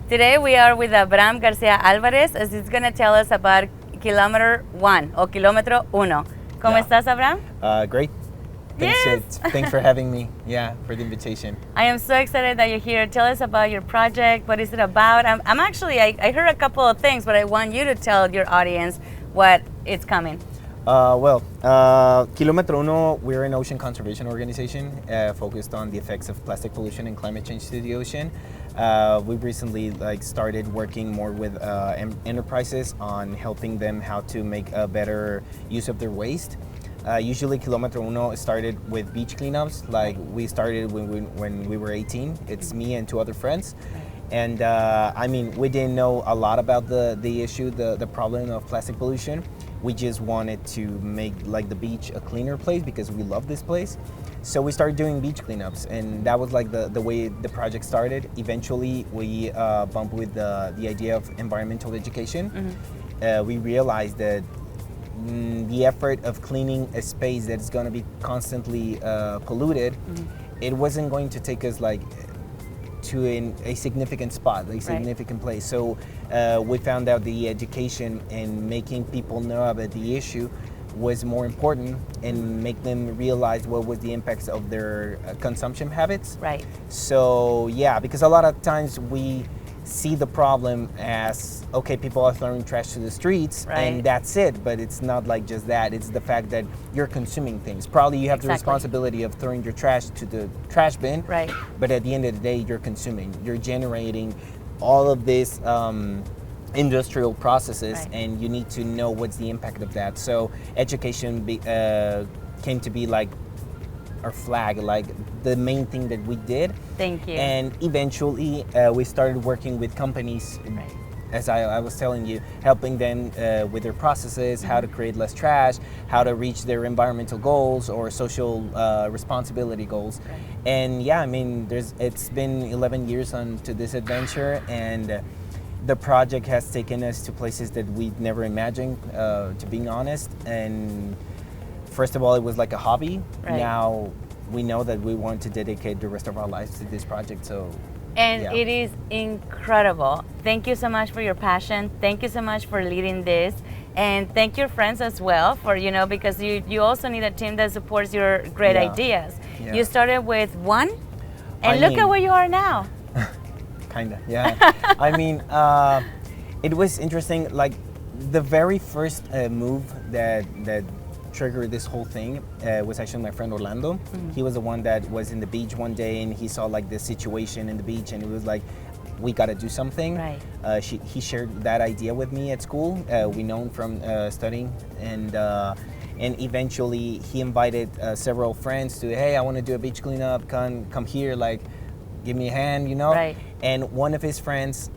Today we are with Abraham Garcia Alvarez as he's going to tell us about Kilometer 1 or Kilometro 1. ¿Cómo estás, Abraham? Great. Thanks, thanks for having me. Yeah, for the invitation. I am so excited that you're here. Tell us about your project. What is it about? I'm actually, I heard a couple of things, but I want you to tell your audience what is coming. Kilometro 1, we're an ocean conservation organization focused on the effects of plastic pollution and climate change to the ocean. We've recently started working more with enterprises on helping them how to make a better use of their waste. Usually Kilometro 1 started with beach cleanups. Like we started when we were 18. It's me and two other friends. And I mean, we didn't know a lot about the issue, the problem of plastic pollution. We just wanted to make like the beach a cleaner place because we love this place. So we started doing beach cleanups, and that was like the way the project started. Eventually, we bumped with the idea of environmental education. Mm-hmm. We realized that the effort of cleaning a space that's going to be constantly polluted, mm-hmm. it wasn't going to take us like to a significant spot, a significant place. So we found out the education and making people know about the issue was more important and make them realize what was the impacts of their consumption habits. Right. So yeah, because a lot of times we see the problem as, okay, people are throwing trash to the streets and that's it, but it's not like just that. It's the fact that you're consuming things. Probably you have the responsibility of throwing your trash to the trash bin, but at the end of the day, you're consuming. You're generating all of this industrial processes, and you need to know what's the impact of that. So education came to be like our flag, like the main thing that we did. Thank you. And eventually we started working with companies, as I was telling you, helping them with their processes, how to create less trash, how to reach their environmental goals or social responsibility goals. And yeah, I mean, it's been 11 years onto this adventure, and the project has taken us to places that we'd never imagined, to being honest. And first of all, it was like a hobby. Now we know that we want to dedicate the rest of our lives to this project. So, it is incredible. Thank you so much for your passion. Thank you so much for leading this, and thank your friends as well for, because you also need a team that supports your great ideas. You started with one, and look at where you are now. Kinda, yeah. I mean, it was interesting. Like the very first move that triggered this whole thing was actually my friend Orlando. Mm-hmm. He was the one that was in the beach one day, and he saw like the situation in the beach, and it was like, we got to do something. He shared that idea with me at school. We known from studying, and eventually he invited several friends to, hey, I want to do a beach cleanup. Come here, like, give me a hand, And one of his friends,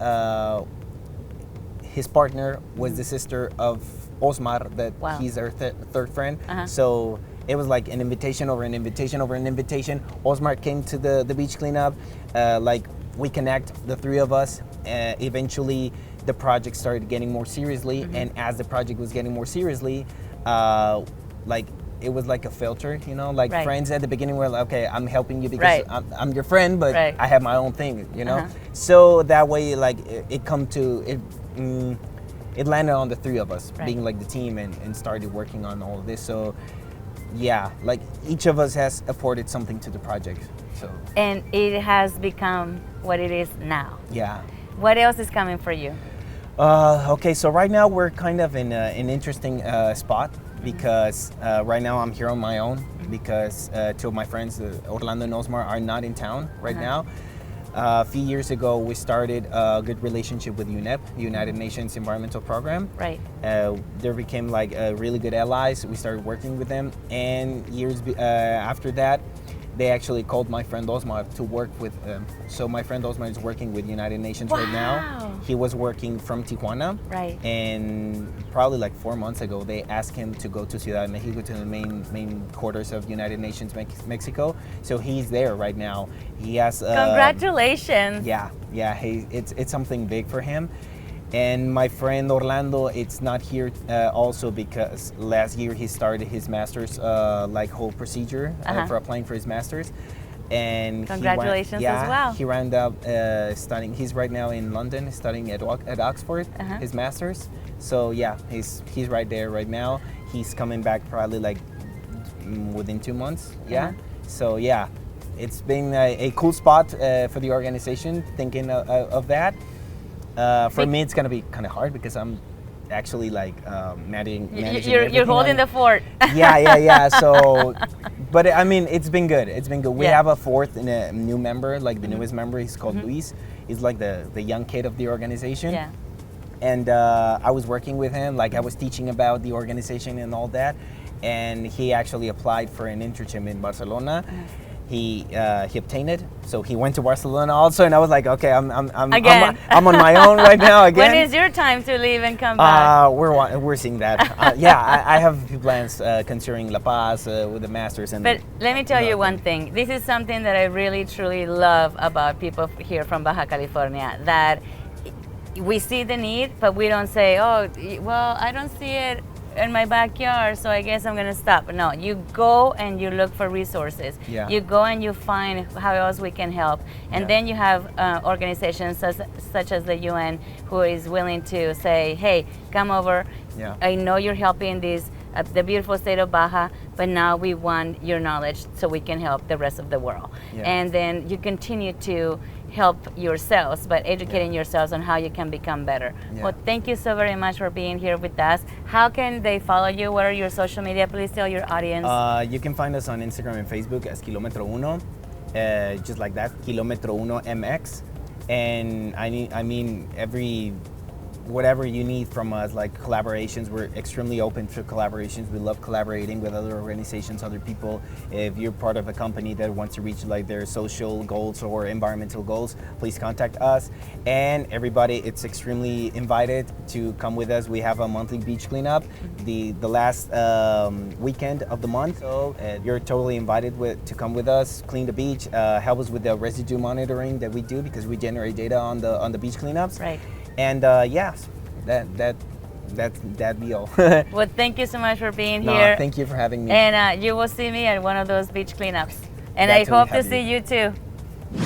his partner was the sister of Osmar, that he's our third friend. So it was like an invitation over an invitation over an invitation. Osmar came to the beach cleanup. Like we connect, the three of us. Eventually, the project started getting more seriously, and as the project was getting more seriously, like it was like a filter, like friends at the beginning were like, okay, I'm helping you because I'm your friend, but I have my own thing, So that way, like it landed on the three of us being like the team and started working on all of this. So yeah, like each of us has afforded something to the project. So and it has become what it is now. Yeah. What else is coming for you? Okay, so right now we're kind of in an interesting spot because right now I'm here on my own because two of my friends, Orlando and Osmar, are not in town right now. A few years ago, we started a good relationship with UNEP, United Nations Environmental Program. They became like really good allies. We started working with them, and years after that, they actually called my friend Osmar to work with them. So my friend Osmar is working with United Nations right now. He was working from Tijuana. And probably like 4 months ago, they asked him to go to Ciudad de Mexico, to the main quarters of United Nations Mexico. So he's there right now. He has congratulations. Yeah, it's something big for him. And my friend Orlando, it's not here also because last year he started his master's whole procedure for applying for his master's. And Congratulations as well. He wound up studying. He's right now in London, studying at Oxford, his master's. So yeah, he's right there right now. He's coming back probably like within 2 months. Yeah. So yeah, it's been a cool spot for the organization. Thinking of that. For me, it's gonna be kind of hard because I'm actually like managing. You're holding the fort. Yeah. So, but I mean, it's been good. It's been good. We have a fourth and a new member, like the newest member. He's called Luis. He's like the young kid of the organization. Yeah. And I was working with him. Like I was teaching about the organization and all that. And he actually applied for an internship in Barcelona. He obtained it, so he went to Barcelona also, and I was like, okay, I'm on my own right now again. When is your time to leave and come back? We're seeing that. I have plans considering La Paz with the masters. But let me tell you one thing. This is something that I really truly love about people here from Baja California. That we see the need, but we don't say, oh, well, I don't see it in my backyard, so I guess I'm gonna stop. No, you go and you look for resources. You go and you find how else we can help, and then you have organizations such as the UN who is willing to say, hey, come over. I know you're helping the beautiful state of Baja, but now we want your knowledge so we can help the rest of the world. And then you continue to help yourselves, but educating yourselves on how you can become better. Well, thank you so very much for being here with us. How can they follow you? What are your social media? Please tell your audience. You can find us on Instagram and Facebook as Kilometro Uno, just like that, Kilometro Uno MX. And I mean whatever you need from us, like collaborations, we're extremely open to collaborations. We love collaborating with other organizations, other people. If you're part of a company that wants to reach like their social goals or environmental goals, please contact us. And everybody, it's extremely invited to come with us. We have a monthly beach cleanup, the last weekend of the month. So you're totally invited to come with us, clean the beach, help us with the residue monitoring that we do because we generate data on the beach cleanups. Right. And yes, that'd be all. Well, thank you so much for being here. Thank you for having me. And you will see me at one of those beach cleanups. And I hope to see you too.